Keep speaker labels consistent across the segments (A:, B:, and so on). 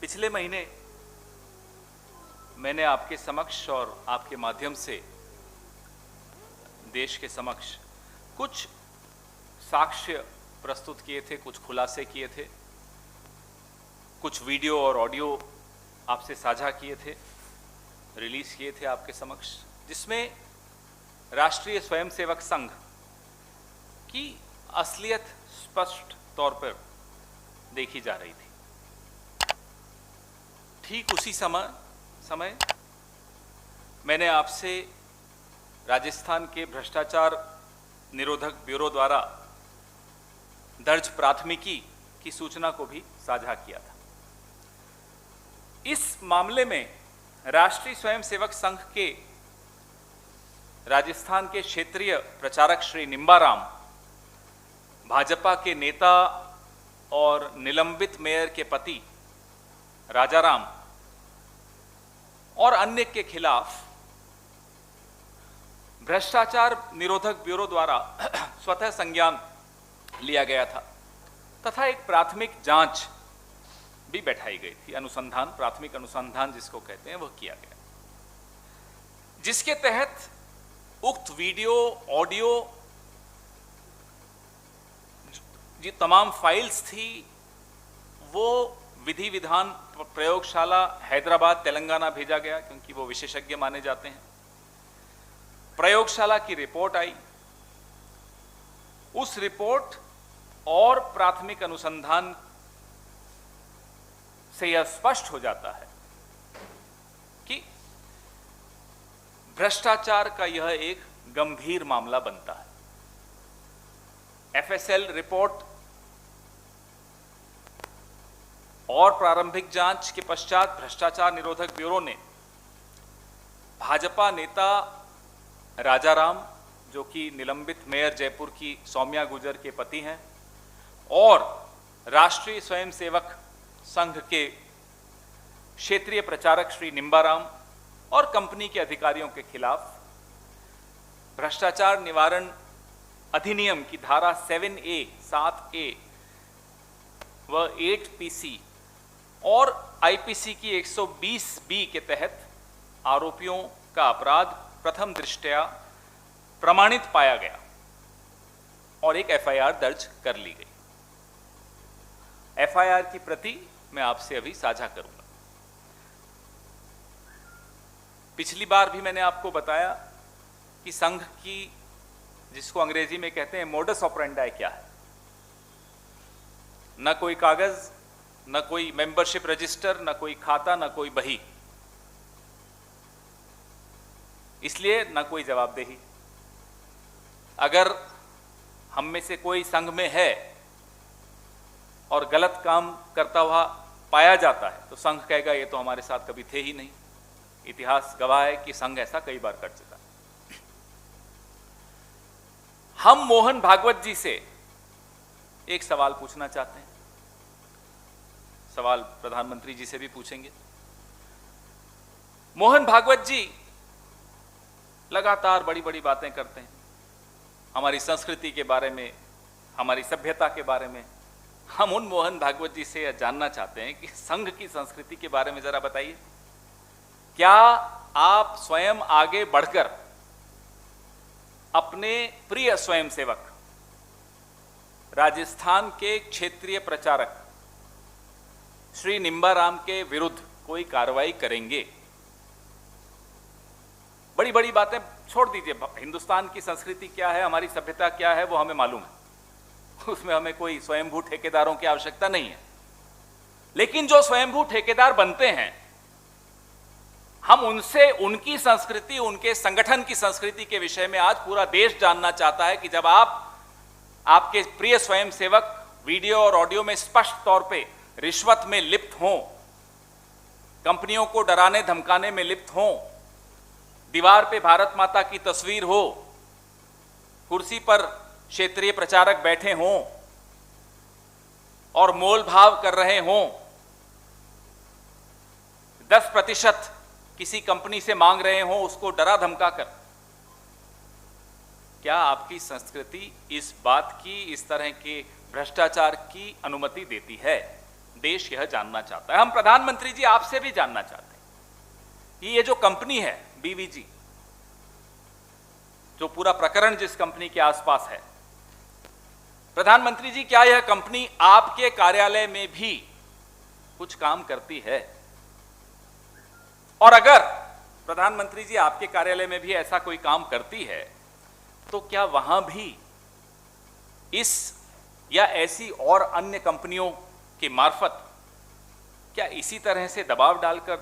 A: पिछले महीने मैंने आपके समक्ष और आपके माध्यम से देश के समक्ष कुछ साक्ष्य प्रस्तुत किए थे, कुछ खुलासे किए थे, कुछ वीडियो और ऑडियो आपसे साझा किए थे, रिलीज किए थे आपके समक्ष, जिसमें राष्ट्रीय स्वयंसेवक संघ की असलियत स्पष्ट तौर पर देखी जा रही थी। ठीक उसी समय मैंने आपसे राजस्थान के भ्रष्टाचार निरोधक ब्यूरो द्वारा दर्ज प्राथमिकी की सूचना को भी साझा किया था। इस मामले में राष्ट्रीय स्वयंसेवक संघ के राजस्थान के क्षेत्रीय प्रचारक श्री निम्बाराम, भाजपा के नेता और निलंबित मेयर के पति राजाराम और अन्य के खिलाफ भ्रष्टाचार निरोधक ब्यूरो द्वारा स्वतः संज्ञान लिया गया था तथा एक प्राथमिक जांच भी बैठाई गई थी। अनुसंधान, प्राथमिक अनुसंधान जिसको कहते हैं, वह किया गया, जिसके तहत उक्त वीडियो, ऑडियो, जो तमाम फाइल्स थी, वो विधि विधान प्रयोगशाला हैदराबाद, तेलंगाना भेजा गया, क्योंकि वो विशेषज्ञ माने जाते हैं। प्रयोगशाला की रिपोर्ट आई। उस रिपोर्ट और प्राथमिक अनुसंधान से यह स्पष्ट हो जाता है कि भ्रष्टाचार का यह एक गंभीर मामला बनता है। एफएसएल रिपोर्ट और प्रारंभिक जांच के पश्चात भ्रष्टाचार निरोधक ब्यूरो ने भाजपा नेता राजाराम, जो कि निलंबित मेयर जयपुर की सौम्या गुर्जर के पति हैं, और राष्ट्रीय स्वयंसेवक संघ के क्षेत्रीय प्रचारक श्री निम्बाराम और कंपनी के अधिकारियों के खिलाफ भ्रष्टाचार निवारण अधिनियम की धारा 7A, 7A व 8PC और आईपीसी की 120B के तहत आरोपियों का अपराध प्रथम दृष्टया प्रमाणित पाया गया और एक एफआईआर दर्ज कर ली गई। एफआईआर की प्रति मैं आपसे अभी साझा करूंगा। पिछली बार भी मैंने आपको बताया कि संघ की, जिसको अंग्रेजी में कहते हैं मोडस ऑपरेंडाई, क्या है। न कोई कागज, न कोई मेंबरशिप रजिस्टर, न कोई खाता, न कोई बही, इसलिए न कोई जवाबदेही। अगर हम में से कोई संघ में है और गलत काम करता हुआ पाया जाता है तो संघ कहेगा ये तो हमारे साथ कभी थे ही नहीं। इतिहास गवाह है कि संघ ऐसा कई बार कर चुका है। हम मोहन भागवत जी से एक सवाल पूछना चाहते हैं। सवाल प्रधानमंत्री जी से भी पूछेंगे। मोहन भागवत जी लगातार बड़ी बड़ी बातें करते हैं, हमारी संस्कृति के बारे में, हमारी सभ्यता के बारे में। हम उन मोहन भागवत जी से जानना चाहते हैं कि संघ की संस्कृति के बारे में जरा बताइए। क्या आप स्वयं आगे बढ़कर अपने प्रिय स्वयंसेवक राजस्थान के क्षेत्रीय प्रचारक श्री निम्बाराम के विरुद्ध कोई कार्रवाई करेंगे? बड़ी बड़ी बातें छोड़ दीजिए। हिंदुस्तान की संस्कृति क्या है, हमारी सभ्यता क्या है, वो हमें मालूम है, उसमें हमें कोई स्वयंभू ठेकेदारों की आवश्यकता नहीं है। लेकिन जो स्वयंभू ठेकेदार बनते हैं, हम उनसे उनकी संस्कृति, उनके संगठन की संस्कृति के विषय में आज पूरा देश जानना चाहता है कि जब आपके प्रिय स्वयंसेवक वीडियो और ऑडियो में स्पष्ट तौर पे रिश्वत में लिप्त हों, कंपनियों को डराने धमकाने में लिप्त हों, दीवार पे भारत माता की तस्वीर हो, कुर्सी पर क्षेत्रीय प्रचारक बैठे हों और मोल भाव कर रहे हों, 10% किसी कंपनी से मांग रहे हों उसको डरा धमका कर, क्या आपकी संस्कृति इस बात की, इस तरह के भ्रष्टाचार की अनुमति देती है? देश यह जानना चाहता है। हम प्रधानमंत्री जी आपसे भी जानना चाहते हैं कि ये जो कंपनी है बीवीजी, जो पूरा प्रकरण जिस कंपनी के आसपास है, प्रधानमंत्री जी क्या यह कंपनी आपके कार्यालय में भी कुछ काम करती है? और अगर प्रधानमंत्री जी आपके कार्यालय में भी ऐसा कोई काम करती है तो क्या वहां भी इस या ऐसी और अन्य कंपनियों के मार्फत क्या इसी तरह से दबाव डालकर,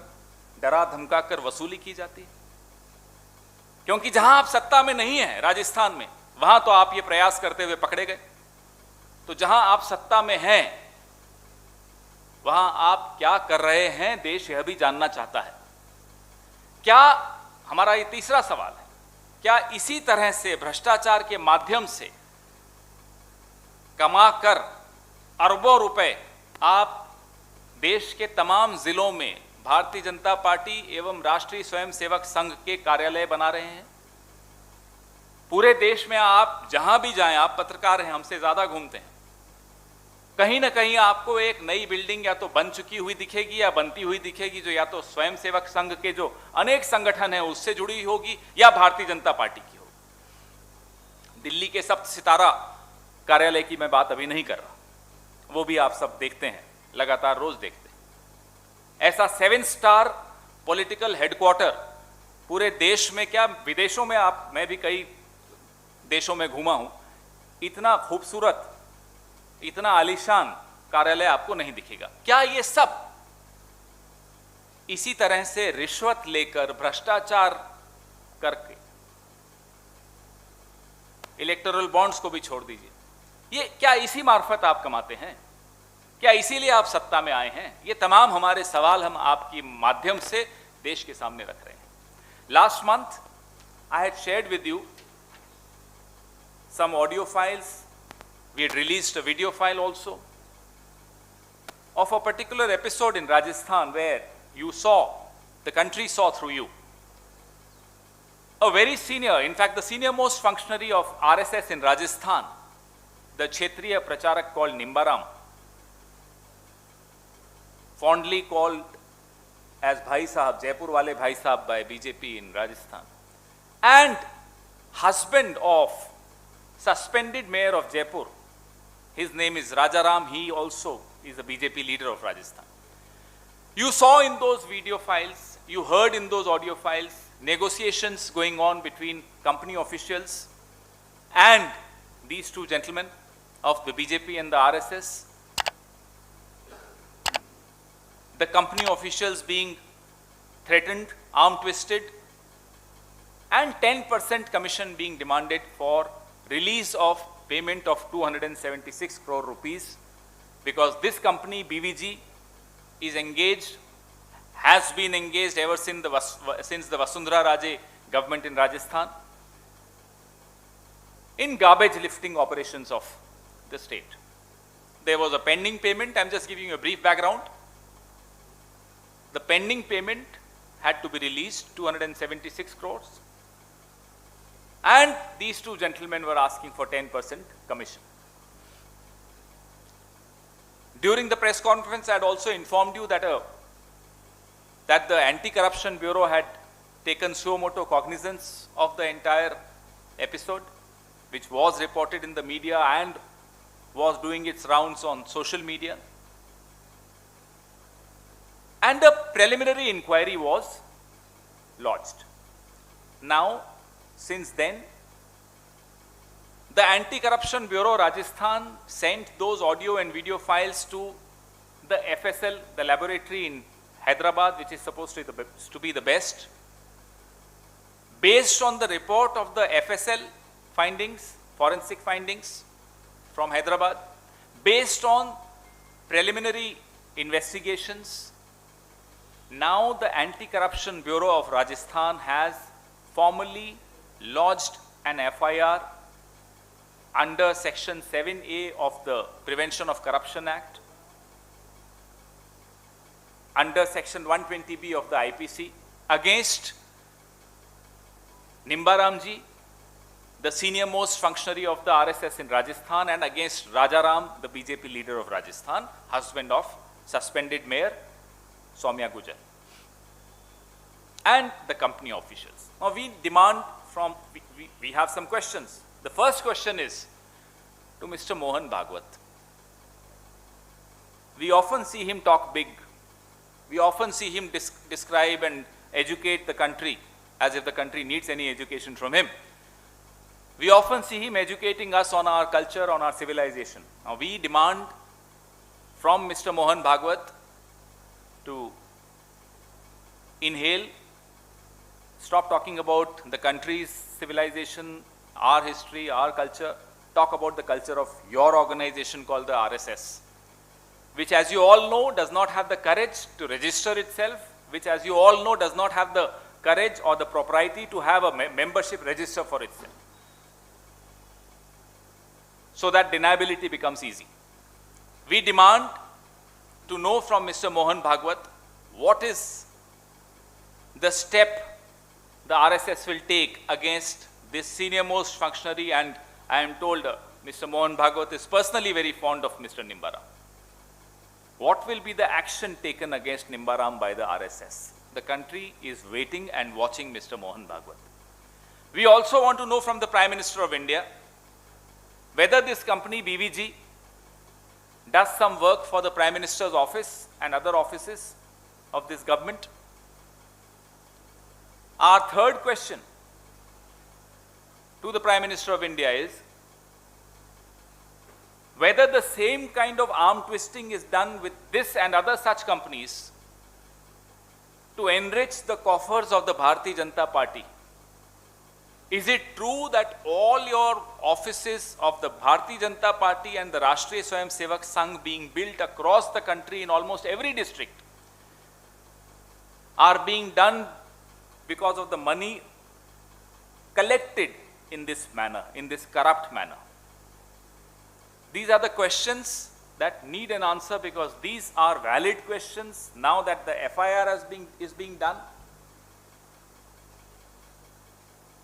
A: डरा धमकाकर वसूली की जाती है? क्योंकि जहां आप सत्ता में नहीं हैं, राजस्थान में, वहां तो आप ये प्रयास करते हुए पकड़े गए। तो जहां आप सत्ता में हैं वहां आप क्या कर रहे हैं, देश यह भी जानना चाहता है। क्या, हमारा ये तीसरा सवाल है, क्या इसी तरह से भ्रष्टाचार के माध्यम से कमाकर अरबों रुपए आप देश के तमाम जिलों में भारतीय जनता पार्टी एवं राष्ट्रीय स्वयंसेवक संघ के कार्यालय बना रहे हैं? पूरे देश में आप जहां भी जाएं, आप पत्रकार हैं, हमसे ज्यादा घूमते हैं, कहीं ना कहीं आपको एक नई बिल्डिंग या तो बन चुकी हुई दिखेगी या बनती हुई दिखेगी, जो या तो स्वयंसेवक संघ के जो अनेक संगठन हैं उससे जुड़ी होगी या भारतीय जनता पार्टी की होगी। दिल्ली के सप्त सितारा कार्यालय की मैं बात अभी नहीं कर रहा, वो भी आप सब देखते हैं, लगातार रोज देखते हैं। ऐसा 7 स्टार पॉलिटिकल हेडक्वार्टर पूरे देश में, क्या विदेशों में, आप, मैं भी कई देशों में घूमा हूं, इतना खूबसूरत, इतना आलीशान कार्यालय आपको नहीं दिखेगा। क्या ये सब इसी तरह से रिश्वत लेकर, भ्रष्टाचार करके, इलेक्टोरल बॉन्ड्स को भी छोड़ दीजिए, ये क्या इसी मार्फत आप कमाते हैं? क्या इसीलिए आप सत्ता में आए हैं? ये तमाम हमारे सवाल हम आपकी माध्यम से देश के सामने रख रहे हैं। Last month I had shared with you some audio files. We had released a video file also of a particular episode in Rajasthan where you saw, the country saw through you, a very senior, in fact the senior most functionary of RSS in Rajasthan, the Kshetriya Pracharak called Nimbaram, fondly called as Bhai Sahab, Jaipur wale Bhai Sahab by BJP in Rajasthan, and husband of suspended mayor of Jaipur. His name is Rajaram. He also is a BJP leader of Rajasthan. You saw in those video files, you heard in those audio files, negotiations going on between company officials and these two gentlemen of the BJP and the RSS. The company officials being threatened, arm twisted, and 10% commission being demanded for release of payment of 276 crore rupees, because this company BVG is engaged, has been engaged ever since the Vasundhara Raje government in Rajasthan in garbage lifting operations of the state. There was a pending payment. I'm just giving you a brief background. The pending payment had to be released, 276 crores. And these two gentlemen were asking for 10% commission. During the press conference, I had also informed you that the Anti-Corruption Bureau had taken suo motu cognizance of the entire episode, which was reported in the media and was doing its rounds on social media. And a preliminary inquiry was lodged. Now, since then, the Anti-Corruption Bureau Rajasthan sent those audio and video files to the FSL, the laboratory in Hyderabad, which is supposed to be the best. Based on the report of the FSL findings, forensic findings from Hyderabad, based on preliminary investigations, now the Anti-Corruption Bureau of Rajasthan has formally lodged an FIR under Section 7A of the Prevention of Corruption Act, under Section 120B of the IPC, against Nimbaramji, the senior most functionary of the RSS in Rajasthan, and against Rajaram, the BJP leader of Rajasthan, husband of suspended mayor Soumya Gujjar, and the company officials. Now we demand from, we have some questions. The first question is to Mr. Mohan Bhagwat. We often see him talk big. We often see him describe and educate the country as if the country needs any education from him. We often see him educating us on our culture, on our civilization. Now we demand from Mr. Mohan Bhagwat to inhale, stop talking about the country's civilization, our history, our culture, talk about the culture of your organization called the RSS, which, as you all know, does not have the courage to register itself, which, as you all know, does not have the courage or the propriety to have a membership register for itself, so that deniability becomes easy. We demand to know from Mr. Mohan Bhagwat what is the step the RSS will take against this senior most functionary, and I am told Mr. Mohan Bhagwat is personally very fond of Mr. Nimbaram. What will be the action taken against Nimbaram by the RSS? The country is waiting and watching Mr. Mohan Bhagwat. We also want to know from the Prime Minister of India whether this company BVG does some work for the Prime Minister's office and other offices of this government. Our third question to the Prime Minister of India is whether the same kind of arm twisting is done with this and other such companies to enrich the coffers of the Bharatiya Janata Party. Is it true that all your offices of the Bharatiya Janata Party and the Rashtriya Swayamsevak Sangh being built across the country in almost every district are being done because of the money collected in this manner, in this corrupt manner? These are the questions that need an answer, because these are valid questions now that the FIR is being done.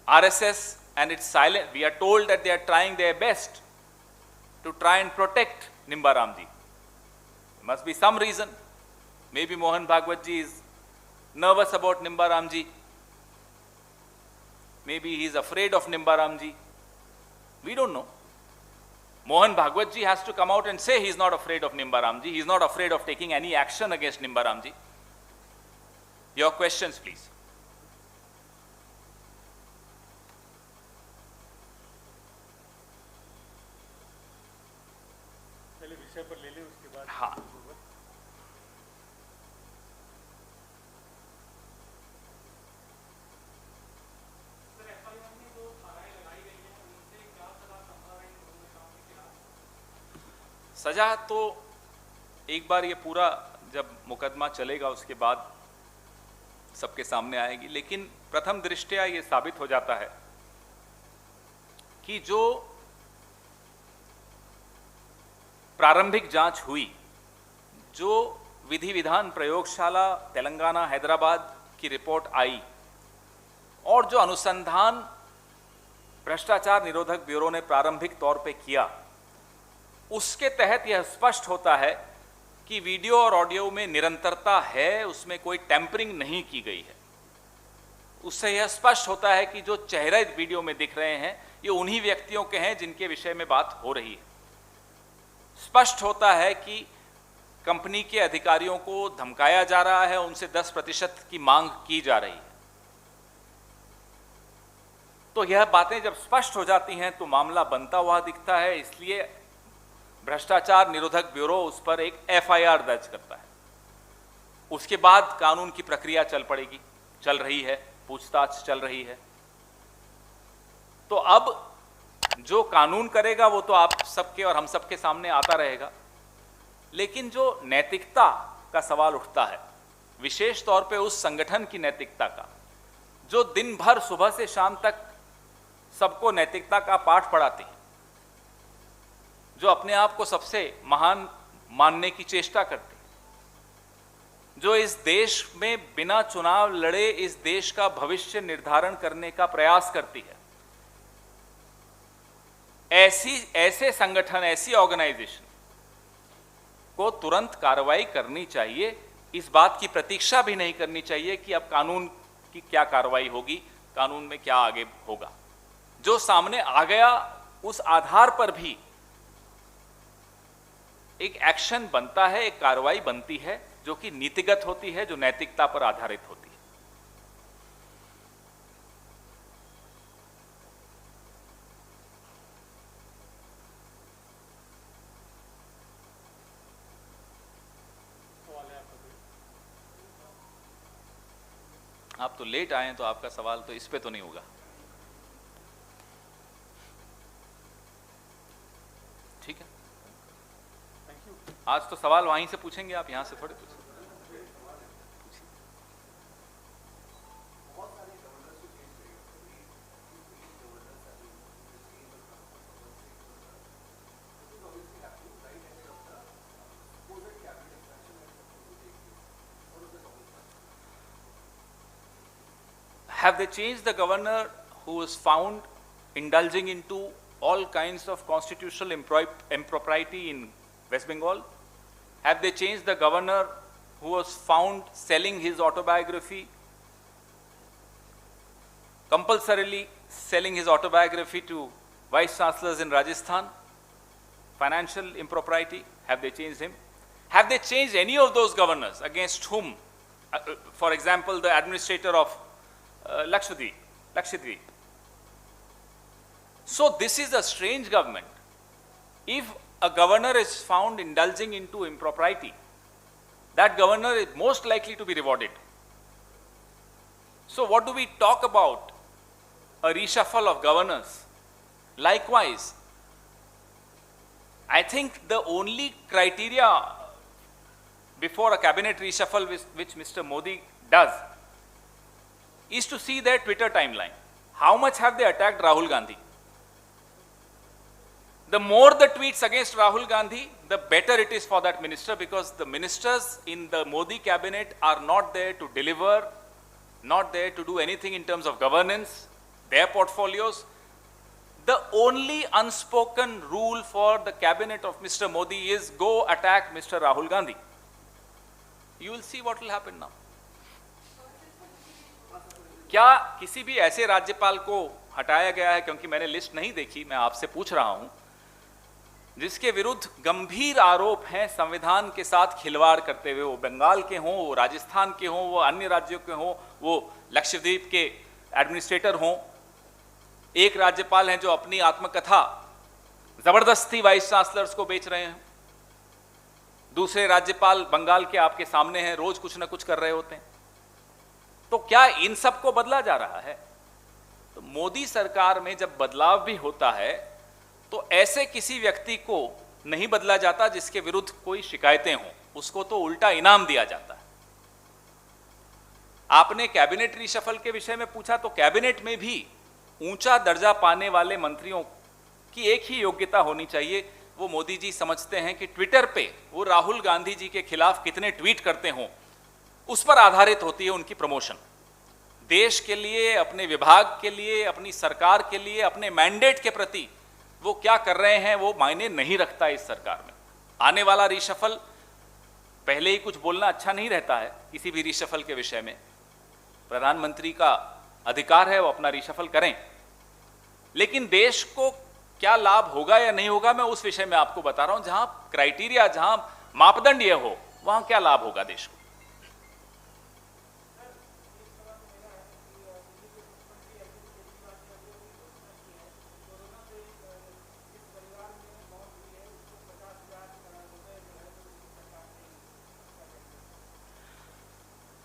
A: RSS and its silent, we are told that they are trying their best to try and protect Nimbaram ji. There must be some reason. Maybe Mohan Bhagwat ji is nervous about Nimbaram ji. Maybe he is afraid of Nimbaram ji. We don't know. Mohan Bhagwat ji has to come out and say he is not afraid of Nimbaram ji. He is not afraid of taking any action against Nimbaram ji. Your questions, please. हाँ, सजा तो एक बार ये पूरा जब मुकदमा चलेगा उसके बाद सबके सामने आएगी, लेकिन प्रथम दृष्टया ये साबित हो जाता है कि जो प्रारंभिक जांच हुई, जो विधि विधान प्रयोगशाला तेलंगाना हैदराबाद की रिपोर्ट आई और जो अनुसंधान भ्रष्टाचार निरोधक ब्यूरो ने प्रारंभिक तौर पे किया, उसके तहत यह स्पष्ट होता है कि वीडियो और ऑडियो में निरंतरता है, उसमें कोई टैंपरिंग नहीं की गई है। उससे यह स्पष्ट होता है कि जो चेहरे वीडियो में दिख रहे हैं ये उन्हीं व्यक्तियों के हैं जिनके विषय में बात हो रही है। स्पष्ट होता है कि कंपनी के अधिकारियों को धमकाया जा रहा है, उनसे 10% की मांग की जा रही है। तो यह बातें जब स्पष्ट हो जाती हैं तो मामला बनता हुआ दिखता है, इसलिए भ्रष्टाचार निरोधक ब्यूरो उस पर एक FIR दर्ज करता है। उसके बाद कानून की प्रक्रिया चल रही है, पूछताछ चल रही है। तो अब जो कानून करेगा वो तो आप सबके और हम सबके सामने आता रहेगा, लेकिन जो नैतिकता का सवाल उठता है, विशेष तौर पे उस संगठन की नैतिकता का जो दिन भर सुबह से शाम तक सबको नैतिकता का पाठ पढ़ाती है, जो अपने आप को सबसे महान मानने की चेष्टा करती है, जो इस देश में बिना चुनाव लड़े इस देश का भविष्य निर्धारण करने का प्रयास करती है, ऐसे संगठन, ऐसी ऑर्गेनाइजेशन को तुरंत कार्रवाई करनी चाहिए। इस बात की प्रतीक्षा भी नहीं करनी चाहिए कि अब कानून की क्या कार्रवाई होगी, कानून में क्या आगे होगा। जो सामने आ गया उस आधार पर भी एक एक्शन बनता है, एक कार्रवाई बनती है जो कि नीतिगत होती है, जो नैतिकता पर आधारित होती है। आप तो लेट आए हैं, तो आपका सवाल तो इस पे तो नहीं होगा। ठीक है, आज तो सवाल वहीं से पूछेंगे, आप यहां से थोड़े पूछेंगे। Have they changed the governor who was found indulging into all kinds of constitutional impropriety in West Bengal? Have they changed the governor who was found selling his autobiography, compulsorily selling his autobiography to vice chancellors in Rajasthan? Financial impropriety, have they changed him? Have they changed any of those governors against whom, for example, the administrator of Lakshadweep? So this is a strange government. If a governor is found indulging into impropriety, that governor is most likely to be rewarded. So what do we talk about? A reshuffle of governors. Likewise, I think the only criteria before a cabinet reshuffle which Mr. Modi does is to see their Twitter timeline. How much have they attacked Rahul Gandhi? The more the tweets against Rahul Gandhi, the better it is for that minister, because the ministers in the Modi cabinet are not there to deliver, not there to do anything in terms of governance, their portfolios. The only unspoken rule for the cabinet of Mr. Modi is go attack Mr. Rahul Gandhi. You will see what will happen now. क्या किसी भी ऐसे राज्यपाल को हटाया गया है, क्योंकि मैंने लिस्ट नहीं देखी, मैं आपसे पूछ रहा हूं, जिसके विरुद्ध गंभीर आरोप हैं संविधान के साथ खिलवाड़ करते हुए, वो बंगाल के हों, वो राजस्थान के हों, वो अन्य राज्यों के हों, वो लक्षद्वीप के एडमिनिस्ट्रेटर हों? एक राज्यपाल हैं जो अपनी आत्मकथा जबरदस्ती वाइस चांसलर्स को बेच रहे हैं, दूसरे राज्यपाल बंगाल के आपके सामने हैं, रोज कुछ ना कुछ कर रहे होते हैं। तो क्या इन सबको बदला जा रहा है? तो मोदी सरकार में जब बदलाव भी होता है तो ऐसे किसी व्यक्ति को नहीं बदला जाता जिसके विरुद्ध कोई शिकायतें हों, उसको तो उल्टा इनाम दिया जाता है। आपने कैबिनेट रिशफल के विषय में पूछा, तो कैबिनेट में भी ऊंचा दर्जा पाने वाले मंत्रियों की एक ही योग्यता होनी चाहिए। वो मोदी जी समझते हैं कि ट्विटर पे वो राहुल गांधी जी के खिलाफ कितने ट्वीट करते हों, उस पर आधारित होती है उनकी प्रमोशन। देश के लिए, अपने विभाग के लिए, अपनी सरकार के लिए, अपने मैंडेट के प्रति वो क्या कर रहे हैं वो मायने नहीं रखता इस सरकार में। आने वाला रिशफल, पहले ही कुछ बोलना अच्छा नहीं रहता है किसी भी रिशफल के विषय में। प्रधानमंत्री का अधिकार है वो अपना रिशफल करें, लेकिन देश को क्या लाभ होगा या नहीं होगा, मैं उस विषय में आपको बता रहा हूं। जहां क्राइटेरिया, जहां मापदंड ये हो, वहां क्या लाभ होगा देश को।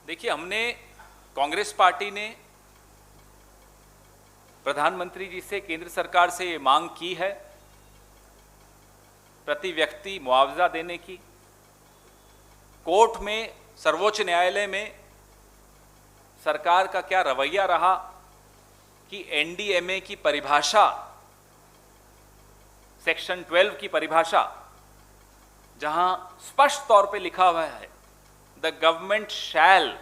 A: देखिए, हमने, कांग्रेस पार्टी ने प्रधानमंत्री जी से, केंद्र सरकार से ये मांग की है प्रति व्यक्ति मुआवजा देने की। कोर्ट में, सर्वोच्च न्यायालय में सरकार का क्या रवैया रहा कि एनडीएमए की परिभाषा, सेक्शन 12 की परिभाषा, जहां स्पष्ट तौर पे लिखा हुआ है द गवर्नमेंट शैल,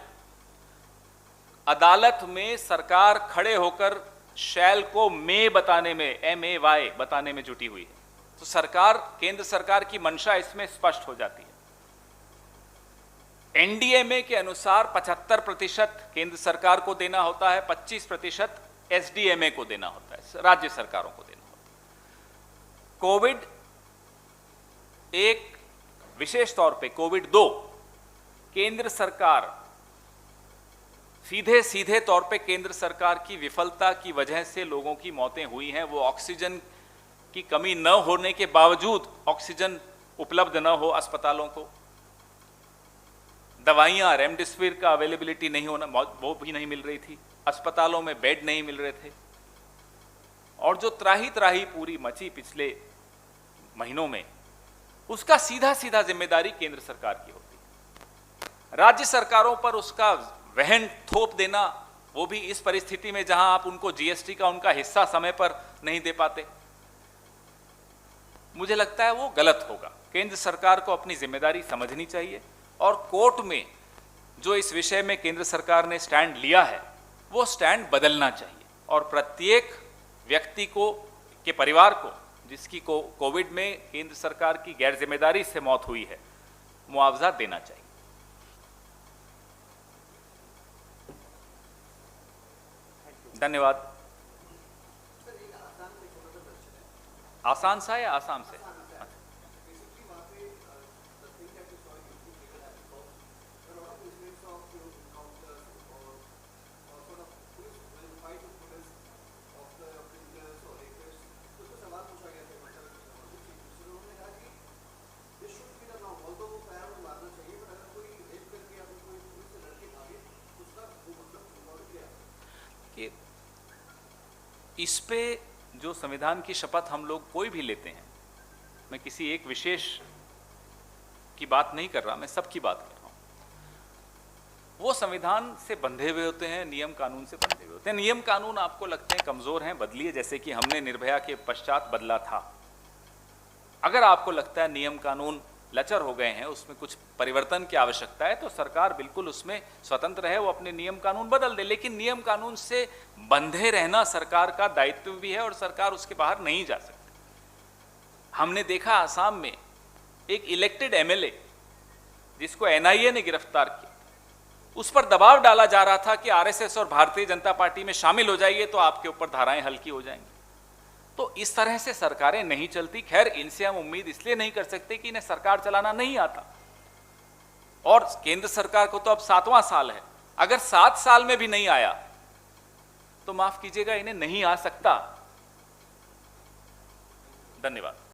A: अदालत में सरकार खड़े होकर शैल को मे बताने में, MAY बताने में जुटी हुई है। तो सरकार, केंद्र सरकार की मंशा इसमें स्पष्ट हो जाती है। एनडीएमए के अनुसार 75% केंद्र सरकार को देना होता है, 25% एसडीएमए को देना होता है, राज्य सरकारों को देना होता है। कोविड एक, विशेष तौर पे कोविड 2, केंद्र सरकार सीधे सीधे तौर पे केंद्र सरकार की विफलता की वजह से लोगों की मौतें हुई हैं। वो ऑक्सीजन की कमी न होने के बावजूद ऑक्सीजन उपलब्ध न हो अस्पतालों को, दवाइयां रेमडेसिविर का अवेलेबिलिटी नहीं होना, वो भी नहीं मिल रही थी, अस्पतालों में बेड नहीं मिल रहे थे, और जो त्राही त्राही पूरी मची पिछले महीनों में, उसका सीधा सीधा जिम्मेदारी केंद्र सरकार की होती है। राज्य सरकारों पर उसका वहन थोप देना, वो भी इस परिस्थिति में जहां आप उनको जीएसटी का उनका हिस्सा समय पर नहीं दे पाते, मुझे लगता है वो गलत होगा। केंद्र सरकार को अपनी जिम्मेदारी समझनी चाहिए और कोर्ट में जो इस विषय में केंद्र सरकार ने स्टैंड लिया है वो स्टैंड बदलना चाहिए और प्रत्येक व्यक्ति को के परिवार को जिसकी कोविड में केंद्र सरकार की गैर जिम्मेदारी से मौत हुई है मुआवजा देना चाहिए। धन्यवाद। आसान सा या आसाम से? इस पे जो संविधान की शपथ हम लोग कोई भी लेते हैं, मैं किसी एक विशेष की बात नहीं कर रहा, मैं सबकी बात कर रहा हूं, वो संविधान से बंधे हुए होते हैं, नियम कानून से बंधे हुए होते हैं। नियम कानून आपको लगते हैं कमजोर हैं, बदलिए, जैसे कि हमने निर्भया के पश्चात बदला था। अगर आपको लगता है नियम कानून लचर हो गए हैं, उसमें कुछ परिवर्तन की आवश्यकता है, तो सरकार बिल्कुल उसमें स्वतंत्र है, वो अपने नियम कानून बदल दे। लेकिन नियम कानून से बंधे रहना सरकार का दायित्व भी है और सरकार उसके बाहर नहीं जा सकती। हमने देखा आसाम में एक इलेक्टेड एमएलए जिसको एनआईए ने गिरफ्तार किया, उस पर दबाव डाला जा रहा था कि आरएसएस और भारतीय जनता पार्टी में शामिल हो जाइए तो आपके ऊपर धाराएं हल्की हो जाएंगी। तो इस तरह से सरकारें नहीं चलती। खैर, इनसे हम उम्मीद इसलिए नहीं कर सकते कि इन्हें सरकार चलाना नहीं आता, और केंद्र सरकार को तो अब 7वां साल है। अगर 7 साल में भी नहीं आया तो माफ कीजिएगा, इन्हें नहीं आ सकता। धन्यवाद।